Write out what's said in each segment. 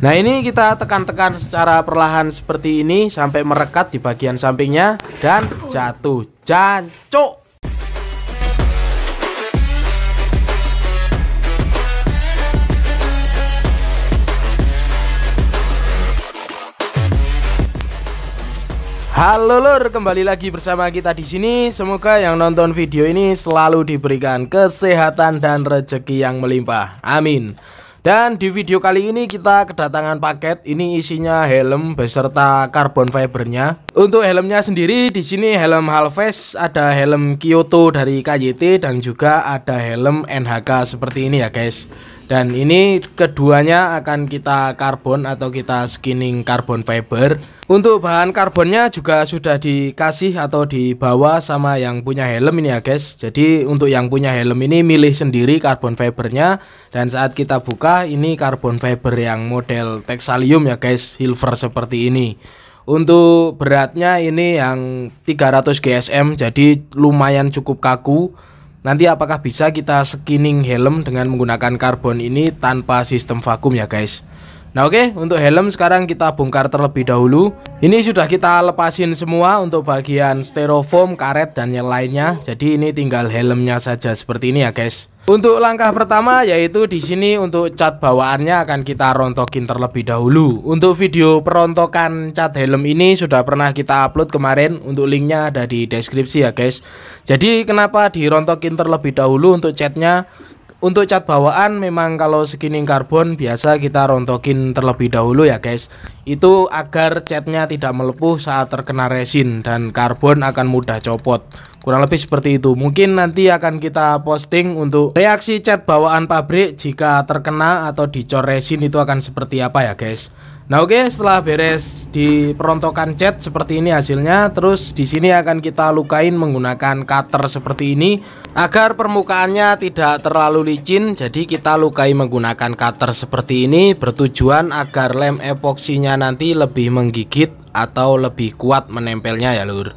Nah, ini kita tekan-tekan secara perlahan seperti ini sampai merekat di bagian sampingnya dan jatuh. Jancuk. Halo lur, kembali lagi bersama kita di sini. Semoga yang nonton video ini selalu diberikan kesehatan dan rezeki yang melimpah. Amin. Dan di video kali ini kita kedatangan paket. Ini isinya helm beserta carbon fibernya. Untuk helmnya sendiri di sini helm Halves, ada helm Kyoto dari KYT dan juga ada helm NHK seperti ini ya guys. Dan ini keduanya akan kita karbon atau kita skinning carbon fiber. Untuk bahan karbonnya juga sudah dikasih atau dibawa sama yang punya helm ini ya guys. Jadi untuk yang punya helm ini milih sendiri carbon fibernya. Dan saat kita buka ini carbon fiber yang model Texalium ya guys, silver seperti ini. Untuk beratnya ini yang 300 GSM, jadi lumayan cukup kaku. Nanti apakah bisa kita skinning helm dengan menggunakan karbon ini tanpa sistem vakum ya guys. Nah oke, untuk helm sekarang kita bongkar terlebih dahulu. Ini sudah kita lepasin semua untuk bagian styrofoam, karet dan yang lainnya. Jadi ini tinggal helmnya saja seperti ini ya guys. Untuk langkah pertama yaitu di sini untuk cat bawaannya akan kita rontokin terlebih dahulu. Untuk video perontokan cat helm ini sudah pernah kita upload kemarin. Untuk linknya ada di deskripsi ya guys. Jadi kenapa dirontokin terlebih dahulu untuk catnya? Untuk cat bawaan memang kalau skinning karbon biasa kita rontokin terlebih dahulu ya guys. Itu agar catnya tidak melepuh saat terkena resin dan karbon akan mudah copot. Kurang lebih seperti itu. Mungkin nanti akan kita posting untuk reaksi cat bawaan pabrik jika terkena atau dicor resin itu akan seperti apa ya guys. Nah oke, setelah beres di perontokan cat seperti ini hasilnya, terus di sini akan kita lukain menggunakan cutter seperti ini agar permukaannya tidak terlalu licin. Jadi kita lukai menggunakan cutter seperti ini bertujuan agar lem epoksinya nanti lebih menggigit atau lebih kuat menempelnya ya lur.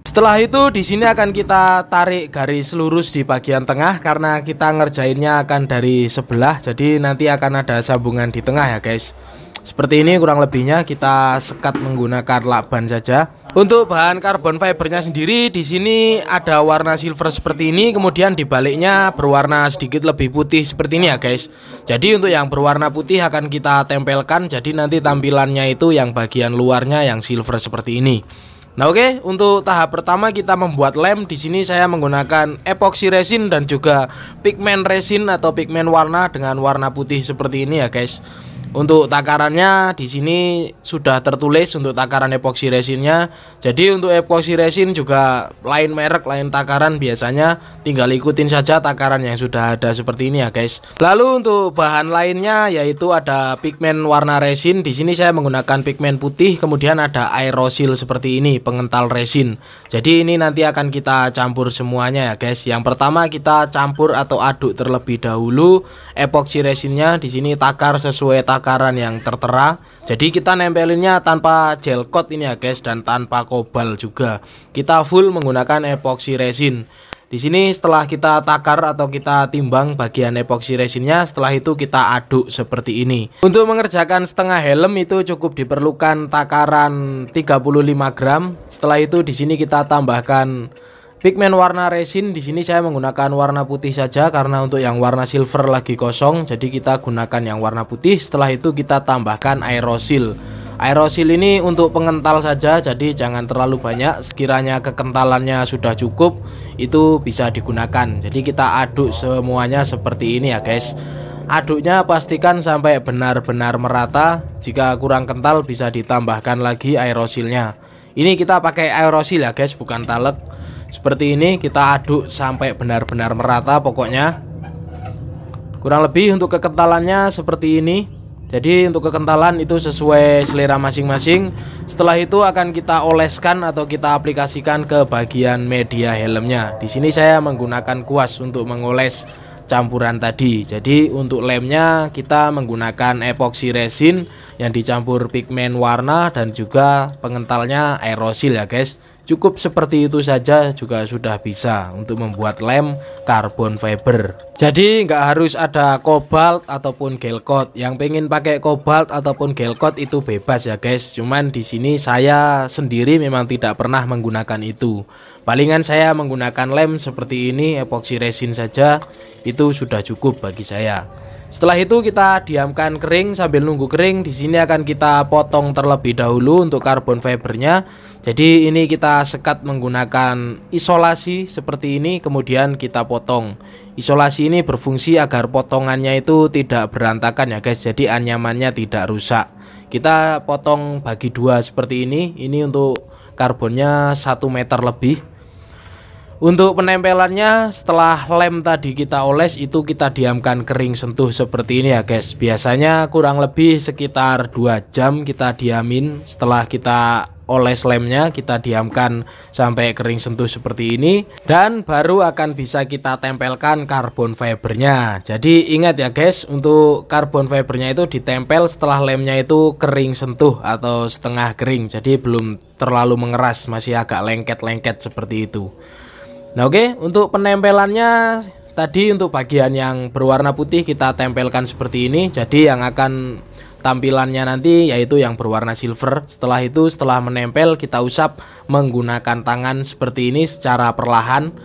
Setelah itu di sini akan kita tarik garis lurus di bagian tengah karena kita ngerjainnya akan dari sebelah, jadi nanti akan ada sambungan di tengah ya guys. Seperti ini kurang lebihnya, kita sekat menggunakan lakban saja. Untuk bahan carbon fibernya sendiri di sini ada warna silver seperti ini, kemudian di baliknya berwarna sedikit lebih putih seperti ini ya guys. Jadi untuk yang berwarna putih akan kita tempelkan, jadi nanti tampilannya itu yang bagian luarnya yang silver seperti ini. Nah oke, untuk tahap pertama kita membuat lem. Di sini saya menggunakan epoxy resin dan juga pigmen resin atau pigmen warna dengan warna putih seperti ini ya guys. Untuk takarannya di sini sudah tertulis untuk takaran epoxy resinnya. Jadi untuk epoxy resin juga lain merek, lain takaran, biasanya tinggal ikutin saja takaran yang sudah ada seperti ini ya guys. Lalu untuk bahan lainnya yaitu ada pigmen warna resin. Di sini saya menggunakan pigmen putih, kemudian ada aerosil seperti ini, pengental resin. Jadi ini nanti akan kita campur semuanya ya guys. Yang pertama kita campur atau aduk terlebih dahulu epoxy resinnya. Di sini takar sesuai takaran yang tertera. Jadi kita nempelinnya tanpa gel coat ini ya guys, dan tanpa kobal juga. Kita full menggunakan epoxy resin. Di sini setelah kita takar atau kita timbang bagian epoxy resinnya, setelah itu kita aduk seperti ini. Untuk mengerjakan setengah helm itu cukup diperlukan takaran 35 gram. Setelah itu di sini kita tambahkan pigmen warna resin. Di sini saya menggunakan warna putih saja karena untuk yang warna silver lagi kosong, jadi kita gunakan yang warna putih. Setelah itu kita tambahkan aerosil. Aerosil ini untuk pengental saja, jadi jangan terlalu banyak. Sekiranya kekentalannya sudah cukup, itu bisa digunakan. Jadi kita aduk semuanya seperti ini ya guys. Aduknya pastikan sampai benar-benar merata. Jika kurang kental bisa ditambahkan lagi aerosilnya. Ini kita pakai aerosil ya guys, bukan talek. Seperti ini kita aduk sampai benar-benar merata pokoknya. Kurang lebih untuk kekentalannya seperti ini. Jadi untuk kekentalan itu sesuai selera masing-masing. Setelah itu akan kita oleskan atau kita aplikasikan ke bagian media helmnya. Di sini saya menggunakan kuas untuk mengoles campuran tadi. Jadi untuk lemnya kita menggunakan epoxy resin yang dicampur pigmen warna dan juga pengentalnya aerosil ya guys. Cukup seperti itu saja juga sudah bisa untuk membuat lem karbon fiber. Jadi nggak harus ada kobalt ataupun gel coat. Yang pengen pakai kobalt ataupun gel coat itu bebas ya guys. Cuman di sini saya sendiri memang tidak pernah menggunakan itu. Palingan saya menggunakan lem seperti ini, epoxy resin saja, itu sudah cukup bagi saya. Setelah itu kita diamkan kering. Sambil nunggu kering, di sini akan kita potong terlebih dahulu untuk karbon fibernya. Jadi ini kita sekat menggunakan isolasi seperti ini, kemudian kita potong. Isolasi ini berfungsi agar potongannya itu tidak berantakan ya guys, jadi anyamannya tidak rusak. Kita potong bagi dua seperti ini. Ini untuk karbonnya 1 meter lebih. Untuk penempelannya, setelah lem tadi kita oles, itu kita diamkan kering sentuh seperti ini ya guys. Biasanya kurang lebih sekitar 2 jam kita diamin. Setelah kita oles lemnya, kita diamkan sampai kering sentuh seperti ini, dan baru akan bisa kita tempelkan karbon fibernya. Jadi ingat ya guys, untuk karbon fibernya itu ditempel setelah lemnya itu kering sentuh atau setengah kering. Jadi belum terlalu mengeras, masih agak lengket-lengket seperti itu. Nah oke, untuk penempelannya tadi untuk bagian yang berwarna putih kita tempelkan seperti ini. Jadi yang akan tampilannya nanti yaitu yang berwarna silver. Setelah itu, setelah menempel, kita usap menggunakan tangan seperti ini secara perlahan.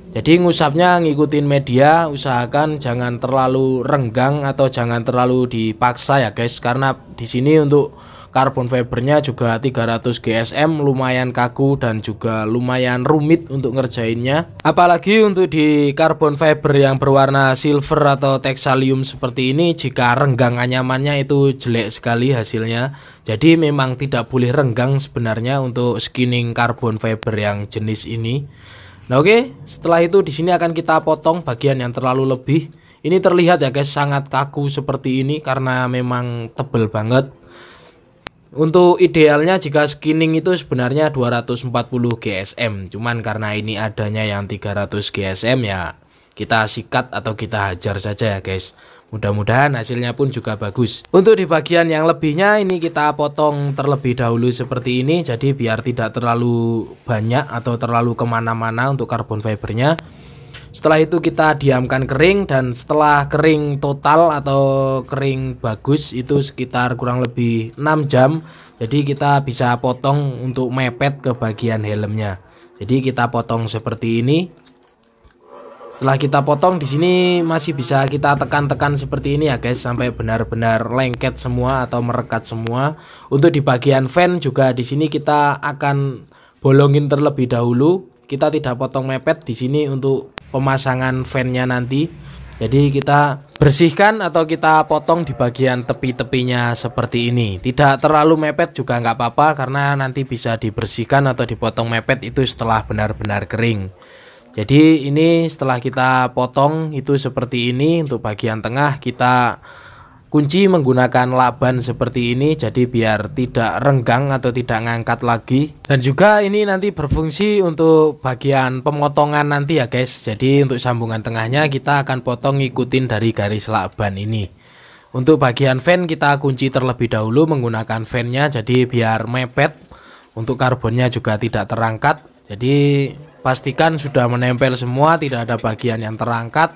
Jadi ngusapnya ngikutin media, usahakan jangan terlalu renggang atau jangan terlalu dipaksa ya guys, karena di sini untuk karbon fibernya juga 300 GSM, lumayan kaku dan juga lumayan rumit untuk ngerjainnya. Apalagi untuk di karbon fiber yang berwarna silver atau texalium seperti ini, jika renggang anyamannya itu jelek sekali hasilnya. Jadi memang tidak boleh renggang sebenarnya untuk skinning karbon fiber yang jenis ini. Nah oke, setelah itu di sini akan kita potong bagian yang terlalu lebih. Ini terlihat ya guys, sangat kaku seperti ini karena memang tebel banget. Untuk idealnya jika skinning itu sebenarnya 240 GSM, cuman karena ini adanya yang 300 GSM ya kita sikat atau kita hajar saja ya guys. Mudah-mudahan hasilnya pun juga bagus. Untuk di bagian yang lebihnya ini kita potong terlebih dahulu seperti ini, jadi biar tidak terlalu banyak atau terlalu kemana-mana untuk karbon fibernya. Setelah itu kita diamkan kering, dan setelah kering total atau kering bagus itu sekitar kurang lebih 6 jam. Jadi kita bisa potong untuk mepet ke bagian helmnya. Jadi kita potong seperti ini. Setelah kita potong di sini masih bisa kita tekan-tekan seperti ini ya guys, sampai benar-benar lengket semua atau merekat semua. Untuk di bagian fan juga di sini kita akan bolongin terlebih dahulu. Kita tidak potong mepet di sini untuk pemasangan fan-nya nanti. Jadi kita bersihkan atau kita potong di bagian tepi-tepinya seperti ini. Tidak terlalu mepet juga nggak apa-apa, karena nanti bisa dibersihkan atau dipotong mepet itu setelah benar-benar kering. Jadi ini setelah kita potong itu seperti ini. Untuk bagian tengah kita kunci menggunakan laban seperti ini, jadi biar tidak renggang atau tidak ngangkat lagi. Dan juga ini nanti berfungsi untuk bagian pemotongan nanti ya guys. Jadi untuk sambungan tengahnya kita akan potong ngikutin dari garis laban ini. Untuk bagian fan kita kunci terlebih dahulu menggunakan fan-nya, jadi biar mepet. Untuk karbonnya juga tidak terangkat. Jadi pastikan sudah menempel semua, tidak ada bagian yang terangkat.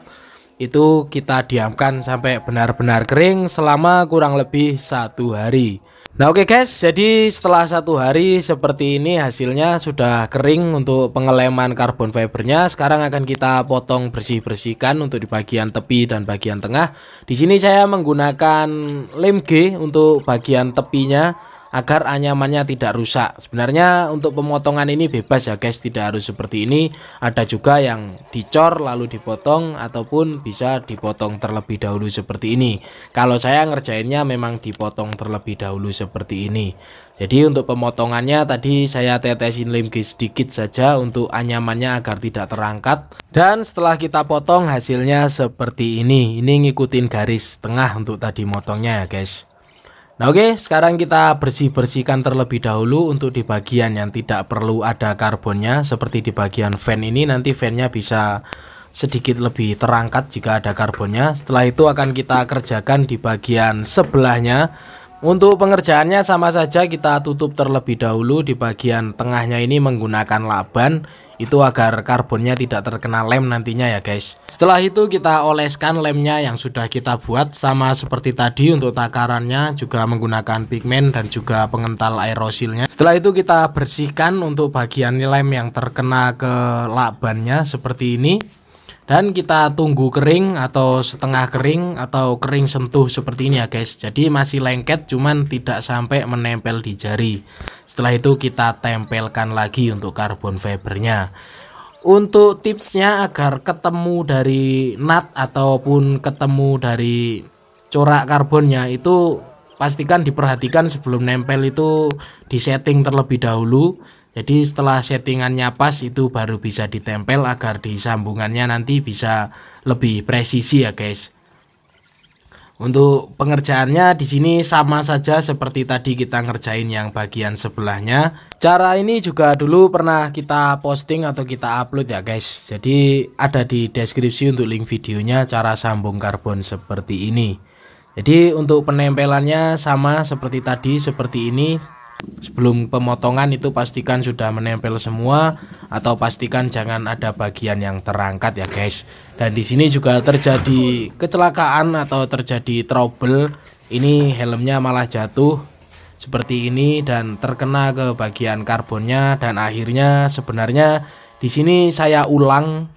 Itu kita diamkan sampai benar-benar kering selama kurang lebih 1 hari. Nah oke guys, jadi setelah 1 hari seperti ini hasilnya sudah kering untuk pengeleman karbon fibernya. Sekarang akan kita potong bersih-bersihkan untuk di bagian tepi dan bagian tengah. Di sini saya menggunakan lem G untuk bagian tepinya agar anyamannya tidak rusak. Sebenarnya untuk pemotongan ini bebas ya guys, tidak harus seperti ini. Ada juga yang dicor lalu dipotong, ataupun bisa dipotong terlebih dahulu seperti ini. Kalau saya ngerjainnya memang dipotong terlebih dahulu seperti ini. Jadi untuk pemotongannya tadi saya tetesin lem G sedikit saja untuk anyamannya agar tidak terangkat. Dan setelah kita potong hasilnya seperti ini. Ini ngikutin garis tengah untuk tadi motongnya ya guys. Nah oke, sekarang kita bersih-bersihkan terlebih dahulu untuk di bagian yang tidak perlu ada karbonnya. Seperti di bagian fan ini, nanti fan-nya bisa sedikit lebih terangkat jika ada karbonnya. Setelah itu akan kita kerjakan di bagian sebelahnya Untuk pengerjaannya sama saja, kita tutup terlebih dahulu di bagian tengahnya ini menggunakan lakban, itu agar karbonnya tidak terkena lem nantinya ya guys. Setelah itu kita oleskan lemnya yang sudah kita buat, sama seperti tadi untuk takarannya juga menggunakan pigmen dan juga pengental aerosilnya. Setelah itu kita bersihkan untuk bagian lem yang terkena ke lakbannya seperti ini. Dan kita tunggu kering atau setengah kering atau kering sentuh seperti ini ya guys. Jadi masih lengket, cuman tidak sampai menempel di jari. Setelah itu kita tempelkan lagi untuk karbon fibernya. Untuk tipsnya agar ketemu dari nut ataupun ketemu dari corak karbonnya, itu pastikan diperhatikan sebelum nempel itu disetting terlebih dahulu. Jadi setelah settingannya pas itu baru bisa ditempel agar di sambungannya nanti bisa lebih presisi ya guys. Untuk pengerjaannya di sini sama saja seperti tadi kita ngerjain yang bagian sebelahnya. Cara ini juga dulu pernah kita posting atau kita upload ya guys. Jadi ada di deskripsi untuk link videonya cara sambung karbon seperti ini. Jadi untuk penempelannya sama seperti tadi, seperti ini. Sebelum pemotongan itu pastikan sudah menempel semua atau pastikan jangan ada bagian yang terangkat ya guys. Dan di sini juga terjadi kecelakaan atau terjadi trouble. Ini helmnya malah jatuh seperti ini dan terkena ke bagian karbonnya, dan akhirnya sebenarnya di sini saya ulang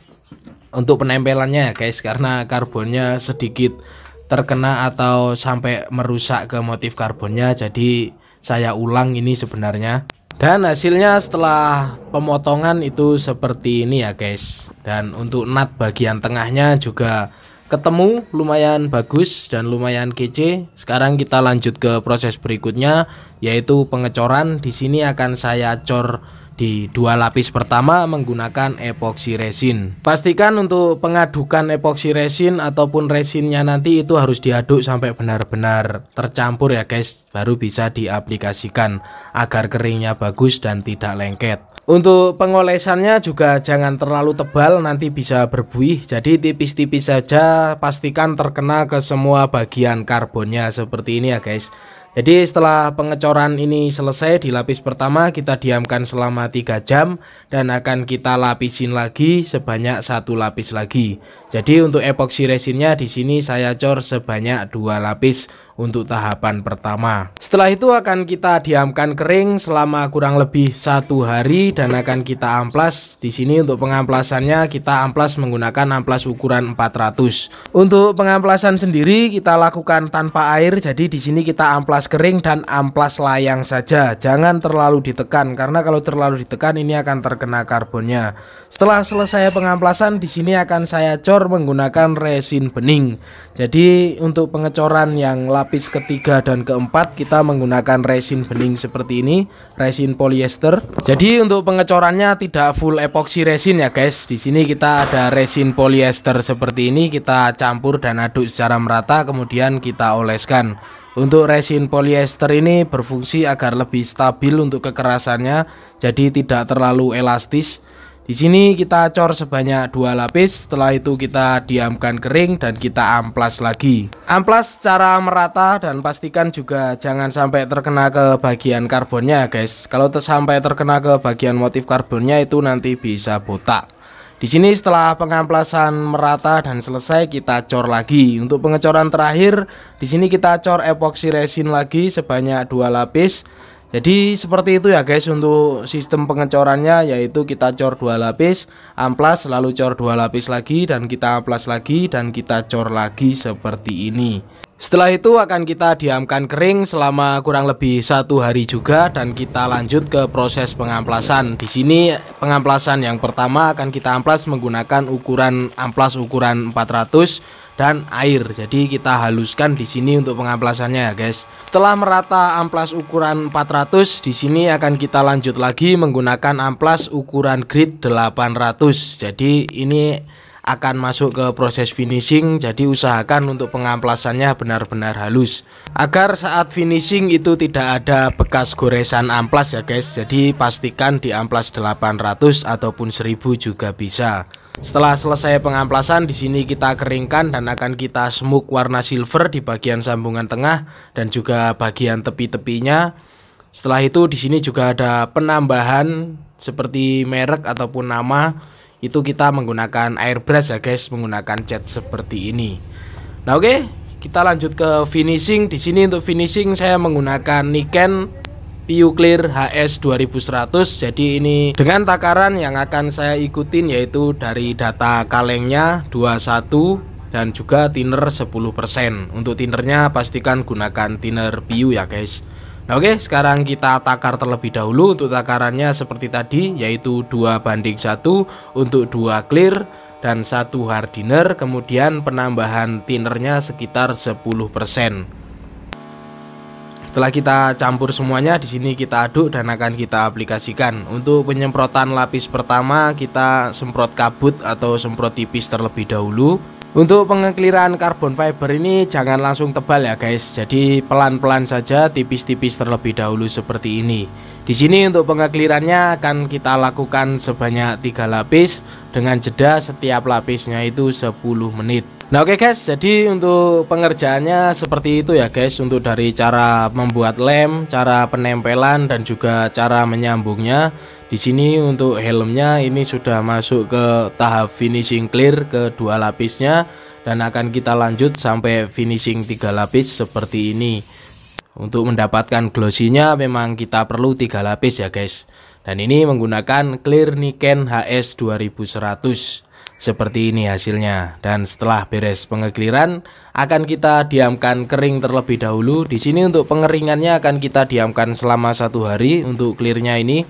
untuk penempelannya ya guys, karena karbonnya sedikit terkena atau sampai merusak ke motif karbonnya. Jadi saya ulang ini sebenarnya. Dan hasilnya setelah pemotongan itu seperti ini ya guys. Dan untuk nut bagian tengahnya juga ketemu, lumayan bagus dan lumayan kece. Sekarang kita lanjut ke proses berikutnya, yaitu pengecoran. Di sini akan saya cor di 2 lapis pertama menggunakan epoxy resin. Pastikan untuk pengadukan epoxy resin ataupun resinnya nanti itu harus diaduk sampai benar-benar tercampur ya guys, baru bisa diaplikasikan agar keringnya bagus dan tidak lengket. Untuk pengolesannya juga jangan terlalu tebal, nanti bisa berbuih. Jadi tipis-tipis saja, pastikan terkena ke semua bagian karbonnya seperti ini ya guys. Jadi setelah pengecoran ini selesai di lapis pertama, kita diamkan selama 3 jam dan akan kita lapisin lagi sebanyak 1 lapis lagi. Jadi untuk epoxy resinnya di sini saya cor sebanyak 2 lapis untuk tahapan pertama. Setelah itu akan kita diamkan kering selama kurang lebih 1 hari dan akan kita amplas. Di sini untuk pengamplasannya kita amplas menggunakan amplas ukuran 400. Untuk pengamplasan sendiri kita lakukan tanpa air. Jadi di sini kita amplas kering dan amplas layang saja. Jangan terlalu ditekan karena kalau terlalu ditekan ini akan terkena karbonnya. Setelah selesai pengamplasan di sini akan saya cor menggunakan resin bening. Jadi untuk pengecoran yang lapis ketiga dan keempat kita menggunakan resin bening seperti ini, resin polyester. Jadi untuk pengecorannya tidak full epoxy resin ya guys. Di sini kita ada resin polyester seperti ini, kita campur dan aduk secara merata kemudian kita oleskan. Untuk resin polyester ini berfungsi agar lebih stabil untuk kekerasannya, jadi tidak terlalu elastis. Di sini kita cor sebanyak 2 lapis, setelah itu kita diamkan kering dan kita amplas lagi. Amplas secara merata dan pastikan juga jangan sampai terkena ke bagian karbonnya guys. Kalau sampai terkena ke bagian motif karbonnya itu nanti bisa botak. Di sini setelah pengamplasan merata dan selesai kita cor lagi. Untuk pengecoran terakhir di sini kita cor epoxy resin lagi sebanyak 2 lapis. Jadi seperti itu ya guys untuk sistem pengecorannya, yaitu kita cor 2 lapis, amplas, lalu cor 2 lapis lagi dan kita amplas lagi dan kita cor lagi seperti ini. Setelah itu akan kita diamkan kering selama kurang lebih 1 hari juga dan kita lanjut ke proses pengamplasan. Di sini pengamplasan yang pertama akan kita amplas menggunakan amplas ukuran 400 dan air. Jadi kita haluskan di sini untuk pengamplasannya ya guys. Setelah merata amplas ukuran 400, di sini akan kita lanjut lagi menggunakan amplas ukuran grid 800. Jadi ini akan masuk ke proses finishing, jadi usahakan untuk pengamplasannya benar-benar halus agar saat finishing itu tidak ada bekas goresan amplas ya guys. Jadi pastikan di amplas 800 ataupun 1000 juga bisa. Setelah selesai pengamplasan, di sini kita keringkan dan akan kita smoke warna silver di bagian sambungan tengah dan juga bagian tepi-tepinya. Setelah itu di sini juga ada penambahan seperti merek ataupun nama. Itu kita menggunakan airbrush ya guys, menggunakan cat seperti ini. Nah oke, kita lanjut ke finishing. Di sini untuk finishing saya menggunakan Niken PU Clear HS 2100. Jadi ini dengan takaran yang akan saya ikutin yaitu dari data kalengnya 21 dan juga thinner 10%. Untuk thinnernya pastikan gunakan thinner PU ya guys. Nah oke, sekarang kita takar terlebih dahulu. Untuk takarannya seperti tadi yaitu 2:1 untuk 2 clear dan 1 hardener, kemudian penambahan thinnernya sekitar 10%. Setelah kita campur semuanya, di sini kita aduk dan akan kita aplikasikan. Untuk penyemprotan lapis pertama kita semprot kabut atau semprot tipis terlebih dahulu. Untuk pengekliran karbon fiber ini jangan langsung tebal ya guys. Jadi pelan-pelan saja, tipis-tipis terlebih dahulu seperti ini. Di sini untuk pengeklirannya akan kita lakukan sebanyak 3 lapis dengan jeda setiap lapisnya itu 10 menit. Nah oke guys, jadi untuk pengerjaannya seperti itu ya guys. Untuk dari cara membuat lem, cara penempelan dan juga cara menyambungnya. Di sini untuk helmnya ini sudah masuk ke tahap finishing clear ke 2 lapisnya dan akan kita lanjut sampai finishing 3 lapis seperti ini. Untuk mendapatkan glossy-nya memang kita perlu 3 lapis ya guys. Dan ini menggunakan clear Niken HS 2100. Seperti ini hasilnya. Dan setelah beres pengekliran akan kita diamkan kering terlebih dahulu. Di sini untuk pengeringannya akan kita diamkan selama 1 hari untuk clearnya ini.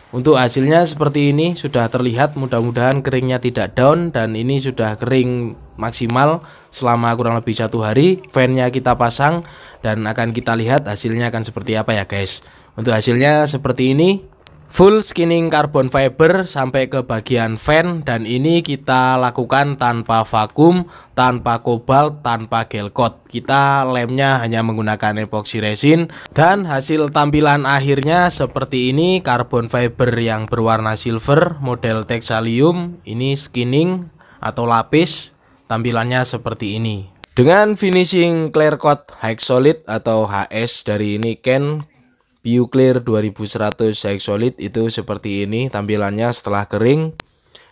Untuk hasilnya seperti ini sudah terlihat, mudah-mudahan keringnya tidak down dan ini sudah kering maksimal selama kurang lebih 1 hari. Fan-nya kita pasang dan akan kita lihat hasilnya akan seperti apa ya guys. Untuk hasilnya seperti ini. Full skinning carbon fiber sampai ke bagian fan dan ini kita lakukan tanpa vakum, tanpa kobalt, tanpa gel coat. Kita lemnya hanya menggunakan epoxy resin dan hasil tampilan akhirnya seperti ini. Carbon fiber yang berwarna silver model Texalium, ini skinning atau lapis, tampilannya seperti ini. Dengan finishing clear coat high solid atau HS dari Niken PU Clear 2100 high solid itu seperti ini tampilannya setelah kering.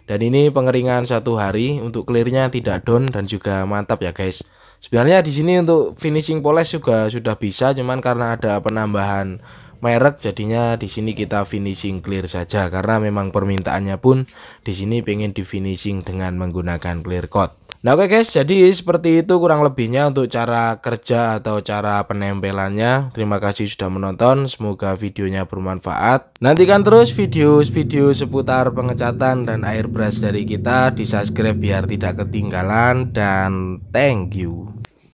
Dan ini pengeringan 1 hari. Untuk clearnya tidak down dan juga mantap ya guys. Sebenarnya di sini untuk finishing polish juga sudah bisa, cuman karena ada penambahan merek jadinya di sini kita finishing clear saja karena memang permintaannya pun di sini pengen di finishing dengan menggunakan clear coat. Nah oke guys, jadi seperti itu kurang lebihnya untuk cara kerja atau cara penempelannya. Terima kasih sudah menonton, semoga videonya bermanfaat. Nantikan terus video-video seputar pengecatan dan airbrush dari kita, di subscribe biar tidak ketinggalan, dan thank you.